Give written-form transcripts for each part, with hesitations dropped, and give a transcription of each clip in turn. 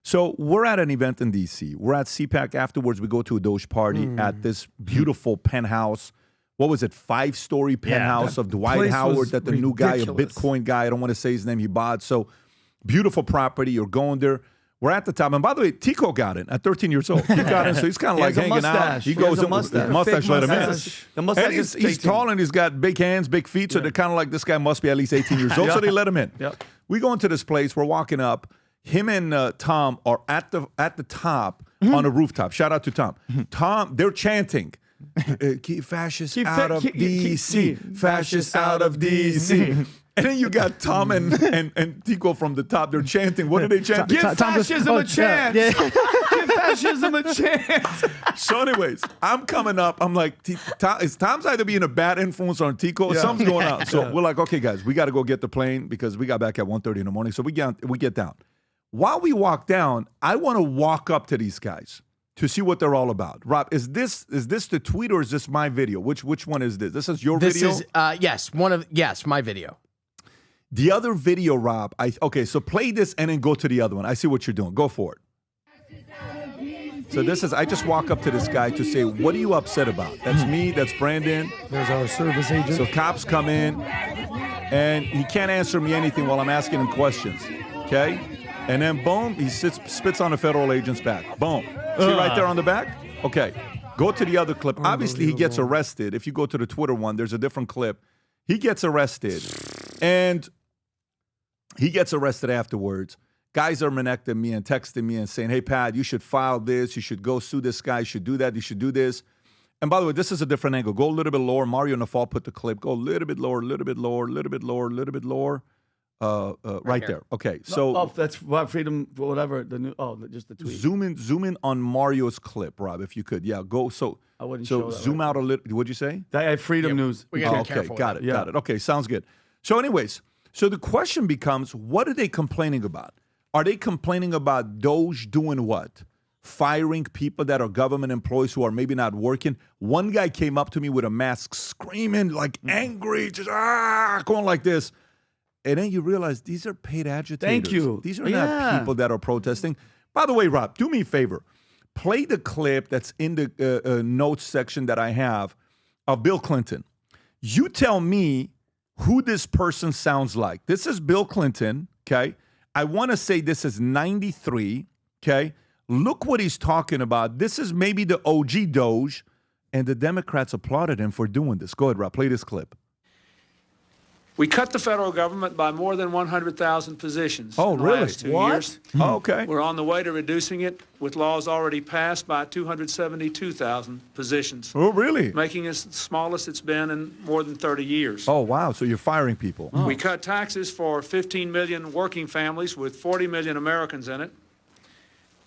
So we're at an event in D.C. We're at CPAC. Afterwards, we go to a DOGE party at this beautiful penthouse. What was it? 5-story penthouse of Dwight Howard that the new guy, a Bitcoin guy, I don't want to say his name, he bought. So beautiful property. You're going there. We're at the top. And by the way, Tico got in at 13 years old. He got in, so he's kind of like hanging out. He goes in with the mustache, let him in. The mustache and he's tall and he's got big hands, big feet, so they're kind of like, this guy must be at least 18 years old, so they let him in. We go into this place. We're walking up. Him and Tom are at the top on a rooftop. Shout out to Tom. Tom, they're chanting, keep fascists out of D.C., fascists out of D.C. And then you got Tom and Tico from the top. They're chanting. What are they chanting? Give fascism a chance. Give fascism a chance. So anyways, I'm coming up. I'm like, Tom's either being a bad influence on Tico or something's going on. So we're like, okay, guys, we got to go get the plane because we got back at 1:30 in the morning. So we get down. While we walk down, I want to walk up to these guys to see what they're all about. Rob, is this the tweet or is this my video? Which one is this? This is your video? This is yes, my video. The other video, Rob, okay, so play this and then go to the other one. I see what you're doing. Go for it. So this is, I just walk up to this guy to say, what are you upset about? That's me, that's Brandon. There's our service agent. So cops come in, and he can't answer me anything while I'm asking him questions, okay? And then, boom, he spits on a federal agent's back. Boom. See right there on the back? Okay. Go to the other clip. Obviously, he gets arrested. If you go to the Twitter one, there's a different clip. He gets arrested, and he gets arrested afterwards. Guys are Minnecting me and texting me and saying, hey, Pat, you should file this. You should go sue this guy. You should do that. You should do this. And by the way, this is a different angle. Go a little bit lower. Mario Nafal put the clip. Go a little bit lower, a little bit lower, a little bit lower, a little bit lower. Right there. Okay. So that's freedom, whatever. Just the tweet. Zoom in on Mario's clip, Rob, if you could. Yeah, go. So I wouldn't show that zoom out a little. What'd you say? I have freedom news. We gotta be okay, careful got it. Okay, sounds good. So anyways, so the question becomes, what are they complaining about? Are they complaining about DOGE doing what? Firing people that are government employees who are maybe not working. One guy came up to me with a mask screaming, like angry, just going like this. And then you realize these are paid agitators. Thank you. These are not people that are protesting. By the way, Rob, do me a favor. Play the clip that's in the notes section that I have of Bill Clinton. You tell me who this person sounds like. This is Bill Clinton, okay? I want to say this is 93, okay? Look what he's talking about. This is maybe the OG DOGE, and the Democrats applauded him for doing this. Go ahead, Rob. Play this clip. We cut the federal government by more than 100,000 positions in the really? last 2 years. Oh, okay. We're on the way to reducing it with laws already passed by 272,000 positions. Oh, really? Making it the smallest it's been in more than 30 years. Oh, wow. So you're firing people. We cut taxes for 15 million working families with 40 million Americans in it,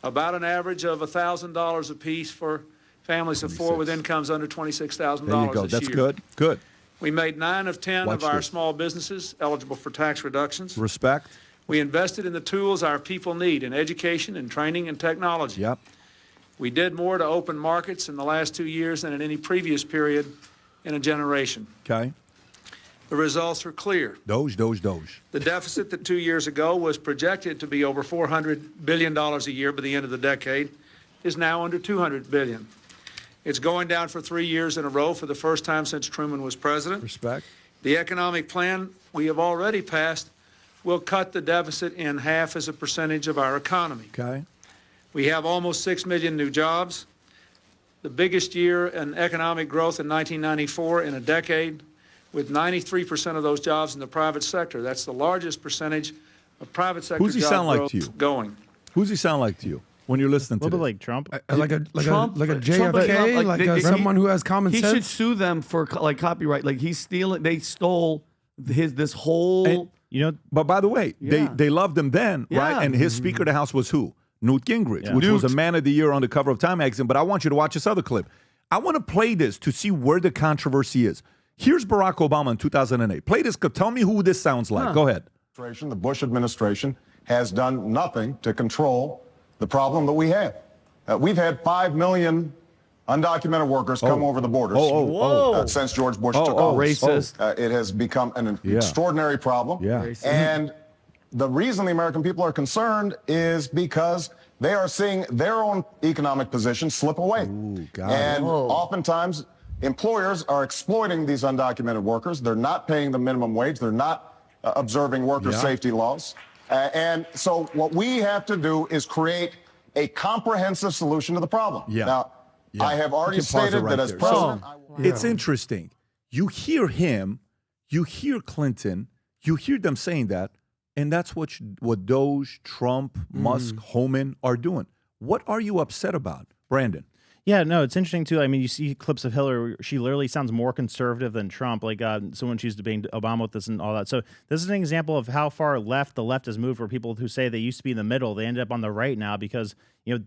about an average of $1,000 apiece for families of four with incomes under $26,000 There you go. That's good. Good. We made 9 of 10 Watch of our this. small businesses eligible for tax reductions. Respect. We invested in the tools our people need in education and training and technology. Yep. We did more to open markets in the last 2 years than in any previous period in a generation. Okay. The results are clear. DOGE. The deficit that 2 years ago was projected to be over $400 billion a year by the end of the decade is now under $200 billion. It's going down for 3 years in a row for the first time since Truman was president. Respect. The economic plan we have already passed will cut the deficit in half as a percentage of our economy. Okay. We have almost 6 million new jobs, the biggest year in economic growth in 1994 in a decade, with 93% of those jobs in the private sector. That's the largest percentage of private sector Who's he job sound like growth to you? going. Who's he sound like to you when you're listening to A little this? bit like Trump. Like a Trump, JFK, someone who has common he sense. He should sue them for like copyright. Like he's stealing. They stole this whole. But by the way, they loved him then, Yeah. right? And his Speaker of the House was who? Newt Gingrich, which was a Man of the Year on the cover of Time magazine. But I want you to watch this other clip. I want to play this to see where the controversy is. Here's Barack Obama in 2008. Play this clip. Tell me who this sounds like. Go ahead. The Bush administration has done nothing to control the problem that we have. We've had 5 million undocumented workers come over the borders since George Bush took office. Racist. It has become an extraordinary problem. Yeah. And the reason the American people are concerned is because they are seeing their own economic position slip away. Ooh, God. And oftentimes, employers are exploiting these undocumented workers. They're not paying the minimum wage. They're not observing worker safety laws. And so what we have to do is create a comprehensive solution to the problem. Now, I have already stated that as president, It's interesting. You hear him, you hear Clinton, you hear them saying that, and that's what DOGE, Trump, Musk, Homan are doing. What are you upset about, Brandon? Yeah, no, it's interesting too. I mean, you see clips of Hillary; she literally sounds more conservative than Trump. Like, so when she's debating Obama with this and all that. So this is an example of how far left the left has moved. Where people who say they used to be in the middle, they ended up on the right now because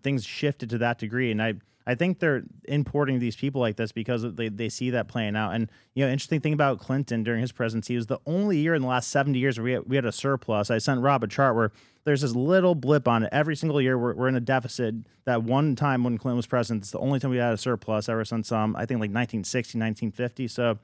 things shifted to that degree. And I think they're importing these people like this because they see that playing out. And interesting thing about Clinton during his presidency was the only year in the last 70 years where we had a surplus. I sent Rob a chart where there's this little blip on it. Every single year we're in a deficit. That one time when Clinton was president, it's the only time we had a surplus ever since I think like 1960, 1950. So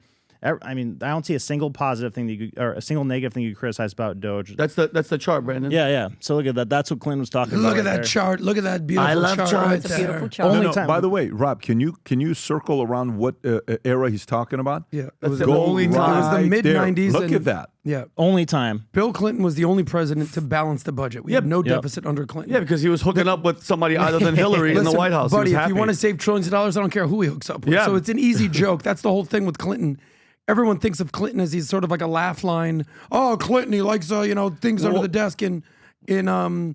I mean, I don't see a single positive thing or a single negative thing you criticize about DOGE. That's the chart, Brandon. Yeah. So look at that. That's what Clinton was talking about. Look at that chart. Look at that beautiful I love chart. charts. Right It's a there. Beautiful chart. Only time. By the way, Rob, can you circle around what era he's talking about? Yeah, it That's was the the only time. It was the Right mid there. 90s. Look at that. Yeah, Only time. Bill Clinton was the only president to balance the budget. We had no deficit under Clinton. Yeah, because he was hooking up with somebody other than Hillary in the Listen, White House. He buddy. was If happy. you want to save trillions of dollars, I don't care who he hooks up with. Yeah. So it's an easy joke. That's the whole thing with Clinton. Everyone thinks of Clinton as he's sort of like a laugh line. Oh, Clinton, he likes things under the desk in the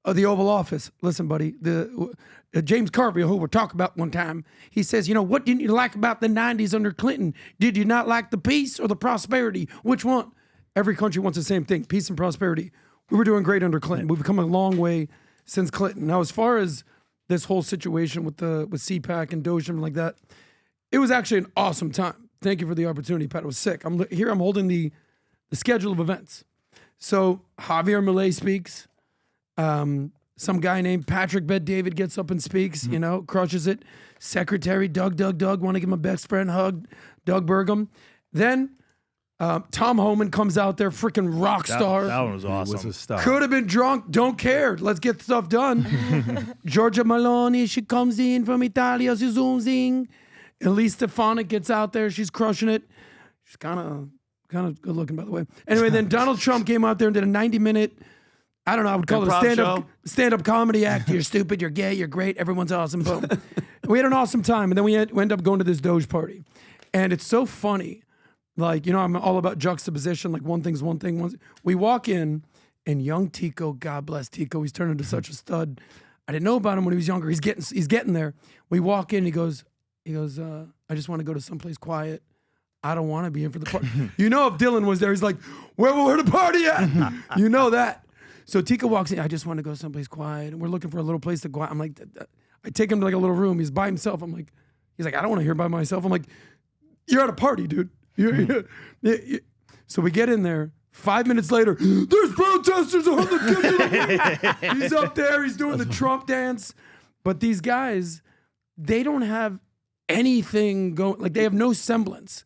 Oval Office. Listen, buddy, James Carville, who we're talking about one time, he says, what didn't you like about the 90s under Clinton? Did you not like the peace or the prosperity? Which one? Every country wants the same thing, peace and prosperity. We were doing great under Clinton. We've come a long way since Clinton. Now, as far as this whole situation with CPAC and DOGE and like that, it was actually an awesome time. Thank you for the opportunity, Pat. It was sick. I'm holding the schedule of events. So Javier Milei speaks. Some guy named Patrick Bet-David gets up and speaks, crushes it. Secretary Doug, want to give my best friend a hug, Doug Burgum. Then Tom Homan comes out there, freaking rock star. That one was awesome. Was a star. Could have been drunk, don't care. Let's get stuff done. Giorgia Meloni, she comes in from Italia, she zooms in. Elise Stefanik gets out there, she's crushing it. She's kind of good looking, by the way. Anyway, then Donald Trump came out there and did a 90-minute, I don't know, I would call Improv it a stand-up comedy act. You're stupid, you're gay, you're great, everyone's awesome, boom. We had an awesome time, and then we end up going to this DOGE party. And it's so funny. Like, I'm all about juxtaposition, like one thing's one thing. We walk in, and young Tico, God bless Tico, he's turned into such a stud. I didn't know about him when he was younger. He's getting there. We walk in, he goes, I just want to go to someplace quiet. I don't want to be in for the party. If Dylan was there, he's like, where the party at? You know that. So Tika walks in, I just want to go someplace quiet. And we're looking for a little place to go out. I'm like, I take him to like a little room. He's by himself. He's like, I don't want to hear by myself. I'm like, you're at a party, dude. So we get in there. 5 minutes later, there's protesters on the kitchen. He's up there. He's doing the Trump dance. But these guys, they don't have anything going. Like, they have no semblance.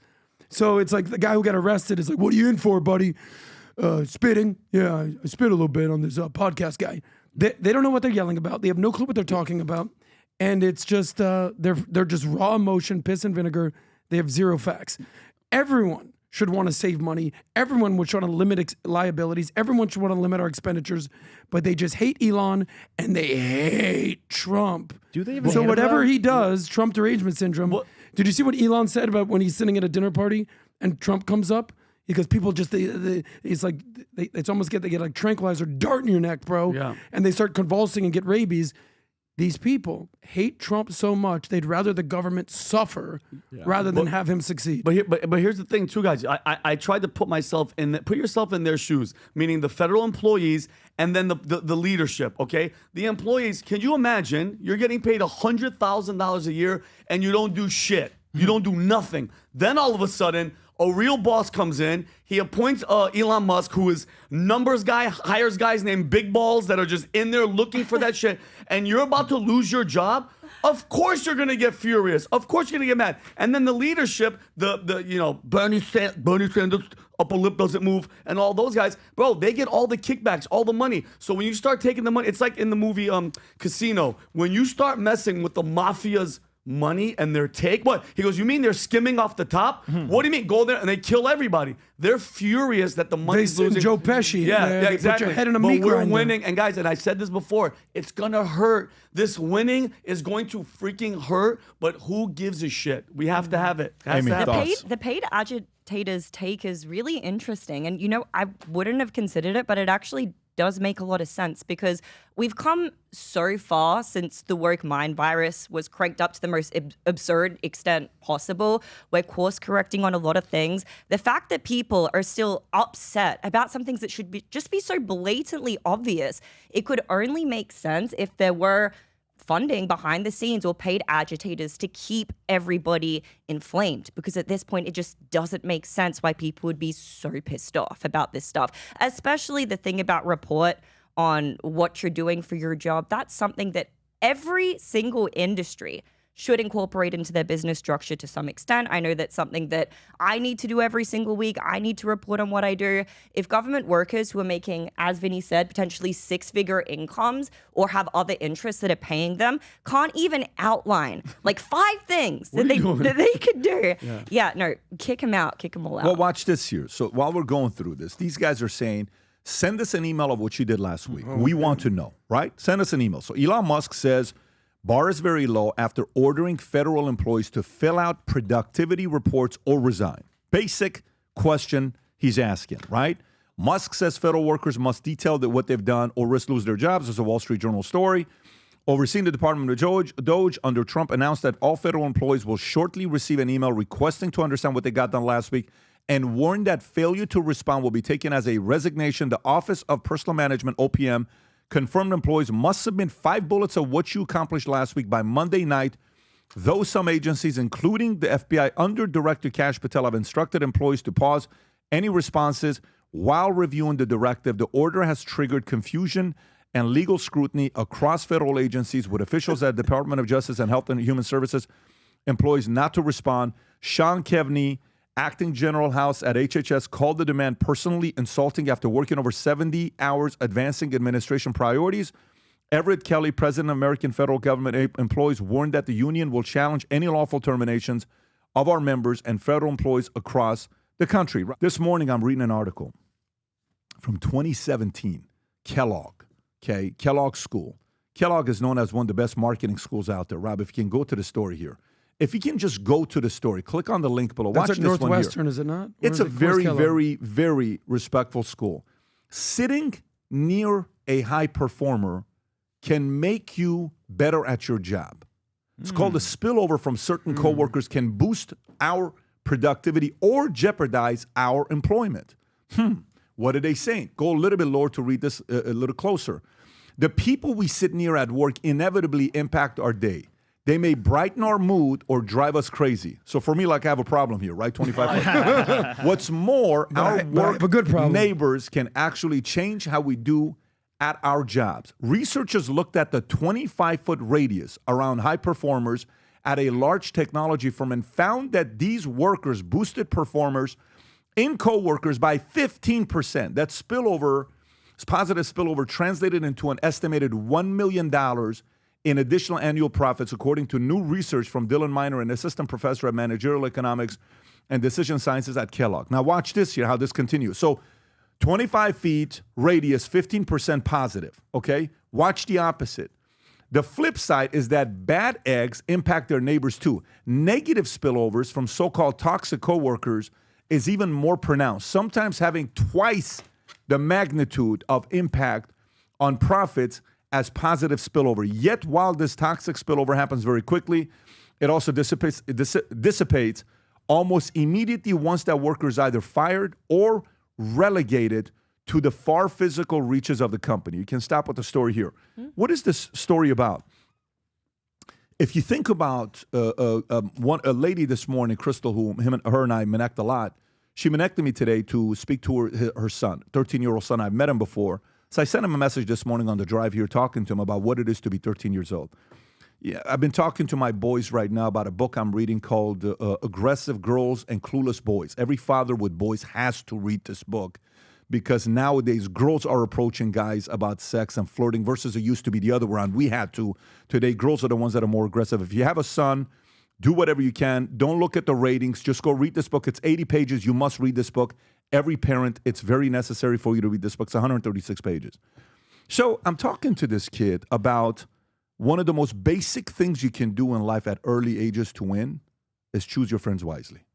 So it's like the guy who got arrested is like, what are you in for, buddy? Spitting. Yeah, I spit a little bit on this podcast guy. They don't know what they're yelling about. They have no clue what they're talking about. And it's just, they're just raw emotion, piss and vinegar. They have zero facts. Everyone should want to save money. Everyone would want to limit liabilities. Everyone should want to limit our expenditures, but they just hate Elon and they hate Trump. Do they even So hate whatever him? he does, Trump derangement syndrome. Did you see what Elon said about when he's sitting at a dinner party and Trump comes up? Because people just, it's like, it's almost they get like tranquilizer dart in your neck, bro. Yeah. And they start convulsing and get rabies. These people hate Trump so much, they'd rather the government suffer rather than have him succeed. But here's the thing, too, guys. I tried to put yourself in their shoes, meaning the federal employees and then the leadership, okay? The employees, can you imagine you're getting paid $100,000 a year and you don't do shit? You don't do nothing. Then all of a sudden, A real boss comes in. He appoints Elon Musk, who is numbers guy, hires guys named Big Balls that are just in there looking for that shit. And you're about to lose your job. Of course you're gonna get furious. Of course you're gonna get mad. And then the leadership, Bernie Sanders, upper lip doesn't move, and all those guys, bro, they get all the kickbacks, all the money. So when you start taking the money, it's like in the movie Casino. When you start messing with the mafia's money and their take, what? He goes, you mean they're skimming off the top? What do you mean? Go there and they kill everybody. They're furious that the money's losing. Joe Pesci. Yeah, exactly. Put your head in a but meat we're grinder. winning, and guys, and I said this before, it's gonna hurt. This winning is going to freaking hurt, but who gives a shit? We have to have it. Amy, thoughts? The paid agitators take is really interesting. And, I wouldn't have considered it, but it actually does make a lot of sense because we've come so far since the woke mind virus was cranked up to the most absurd extent possible. We're course correcting on a lot of things. The fact that people are still upset about some things that should just be so blatantly obvious, it could only make sense if there were funding behind the scenes or paid agitators to keep everybody inflamed, because at this point it just doesn't make sense why people would be so pissed off about this stuff, especially the thing about report on what you're doing for your job. That's something that every single industry should incorporate into their business structure to some extent. I know that's something that I need to do every single week. I need to report on what I do. If government workers who are making, as Vinny said, potentially six-figure incomes or have other interests that are paying them, can't even outline like 5 things that they could do. Yeah, no, kick them out, kick them all out. Well, watch this here. So while we're going through this, these guys are saying, send us an email of what you did last week. We want to know, right? Send us an email. So Elon Musk says, bar is very low after ordering federal employees to fill out productivity reports or resign. Basic question he's asking, right? Musk says federal workers must detail what they've done or risk lose their jobs. There's a Wall Street Journal story. Overseeing the Department of DOGE under Trump announced that all federal employees will shortly receive an email requesting to understand what they got done last week and warned that failure to respond will be taken as a resignation. The Office of Personal Management, OPM, confirmed employees must submit 5 bullets of what you accomplished last week by Monday night, though some agencies, including the FBI under Director Kash Patel, have instructed employees to pause any responses while reviewing the directive. The order has triggered confusion and legal scrutiny across federal agencies, with officials at the Department of Justice and Health and Human Services employees not to respond. Sean Kevney, acting general house at HHS, called the demand personally insulting after working over 70 hours advancing administration priorities. Everett Kelly, president of American Federal Government Employees, warned that the union will challenge any lawful terminations of our members and federal employees across the country. This morning, I'm reading an article from 2017, Kellogg School. Kellogg is known as one of the best marketing schools out there. Rob, if you can go to the story here. If you can just go to the story, click on the link below. That's Watch at this one here. Northwestern, is it not? It's a very, very, very respectful school. Sitting near a high performer can make you better at your job. It's called a spillover from certain coworkers can boost our productivity or jeopardize our employment. What are they saying? Go a little bit lower to read this a little closer. The people we sit near at work inevitably impact our day. They may brighten our mood or drive us crazy. So for me, like I have a problem here, right? 25. What's more, our work neighbors can actually change how we do at our jobs. Researchers looked at the 25-foot radius around high performers at a large technology firm and found that these workers boosted performers in coworkers by 15%. That spillover, positive spillover, translated into an estimated $1 million in additional annual profits, according to new research from Dylan Miner, an assistant professor at managerial economics and decision sciences at Kellogg. Now watch this here, how this continues. So 25 feet radius, 15% positive, okay? Watch the opposite. The flip side is that bad eggs impact their neighbors too. Negative spillovers from so-called toxic coworkers is even more pronounced, sometimes having twice the magnitude of impact on profits as positive spillover. Yet, while this toxic spillover happens very quickly, it also dissipates almost immediately once that worker is either fired or relegated to the far physical reaches of the company. You can stop with the story here. What is this story about? If you think about a lady this morning, Crystal, her and I Minnect a lot, She Minnected me today to speak to her son, 13-year-old son. I've met him before. So I sent him a message this morning on the drive here talking to him about what it is to be 13 years old. Yeah, I've been talking to my boys right now about a book I'm reading called Aggressive Girls and Clueless Boys. Every father with boys has to read this book because nowadays girls are approaching guys about sex and flirting versus it used to be the other way around. We had to. Today, girls are the ones that are more aggressive. If you have a son, do whatever you can. Don't look at the ratings. Just go read this book. It's 80 pages. You must read this book. Every parent, it's very necessary for you to read this book. It's 136 pages. So I'm talking to this kid about one of the most basic things you can do in life at early ages to win is choose your friends wisely.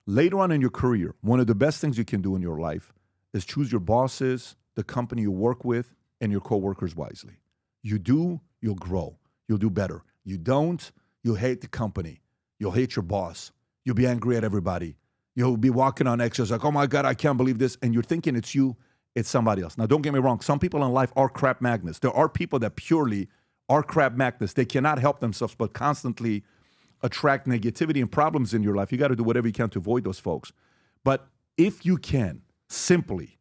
Later on in your career, one of the best things you can do in your life is choose your bosses, the company you work with, and your coworkers wisely. You do, you'll grow. You'll do better. You don't, you'll hate the company. You'll hate your boss. You'll be angry at everybody. You'll be walking on eggshells like, oh my God, I can't believe this. And you're thinking it's you, it's somebody else. Now, don't get me wrong. Some people in life are crap magnets. There are people that purely are crap magnets. They cannot help themselves but constantly attract negativity and problems in your life. You got to do whatever you can to avoid those folks. But if you can simply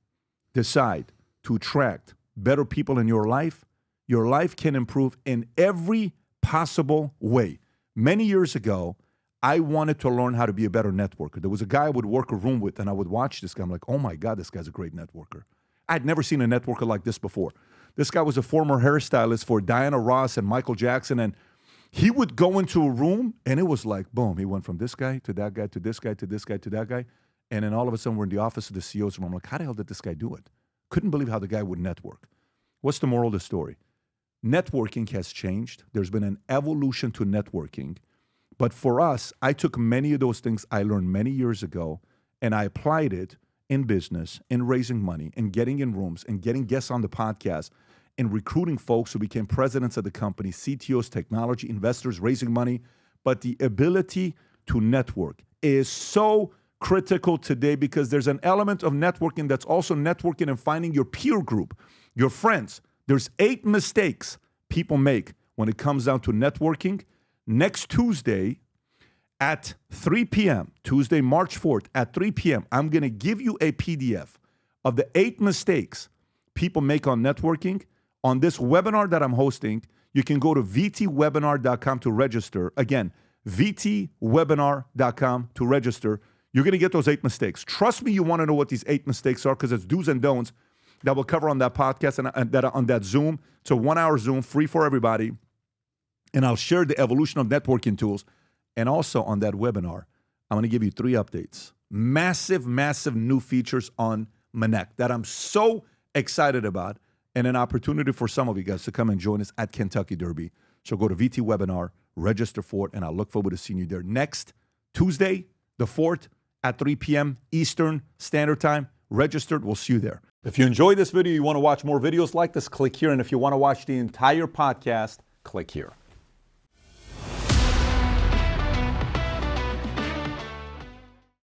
decide to attract better people in your life can improve in every possible way. Many years ago, I wanted to learn how to be a better networker. There was a guy I would work a room with, and I would watch this guy. I'm like, oh my God, this guy's a great networker. I'd never seen a networker like this before. This guy was a former hairstylist for Diana Ross and Michael Jackson, and he would go into a room, and it was like, boom, he went from this guy to that guy to this guy to this guy to that guy, and then all of a sudden we're in the office of the CEO's room. I'm like, how the hell did this guy do it? Couldn't believe how the guy would network. What's the moral of the story? Networking has changed. There's been an evolution to networking. But for us, I took many of those things I learned many years ago, and I applied it in business, in raising money, in getting in rooms, and getting guests on the podcast, and recruiting folks who became presidents of the company, CTOs, technology, investors, raising money. But the ability to network is so critical today because there's an element of networking that's also networking and finding your peer group, your friends. There's 8 mistakes people make when it comes down to networking. Next Tuesday at 3 p.m., Tuesday, March 4th at 3 p.m., I'm going to give you a PDF of the 8 mistakes people make on networking. On this webinar that I'm hosting, you can go to vtwebinar.com to register. Again, vtwebinar.com to register. You're going to get those 8 mistakes. Trust me, you want to know what these 8 mistakes are because it's do's and don'ts that we'll cover on that podcast and that on that Zoom. It's a 1-hour Zoom, free for everybody. And I'll share the evolution of networking tools. And also on that webinar, I'm going to give you 3 updates. Massive, massive new features on Minnect that I'm so excited about. And an opportunity for some of you guys to come and join us at Kentucky Derby. So go to VT Webinar, register for it, and I'll look forward to seeing you there next Tuesday, the 4th at 3 p.m. Eastern Standard Time. Registered. We'll see you there. If you enjoyed this video, you want to watch more videos like this, click here. And if you want to watch the entire podcast, click here.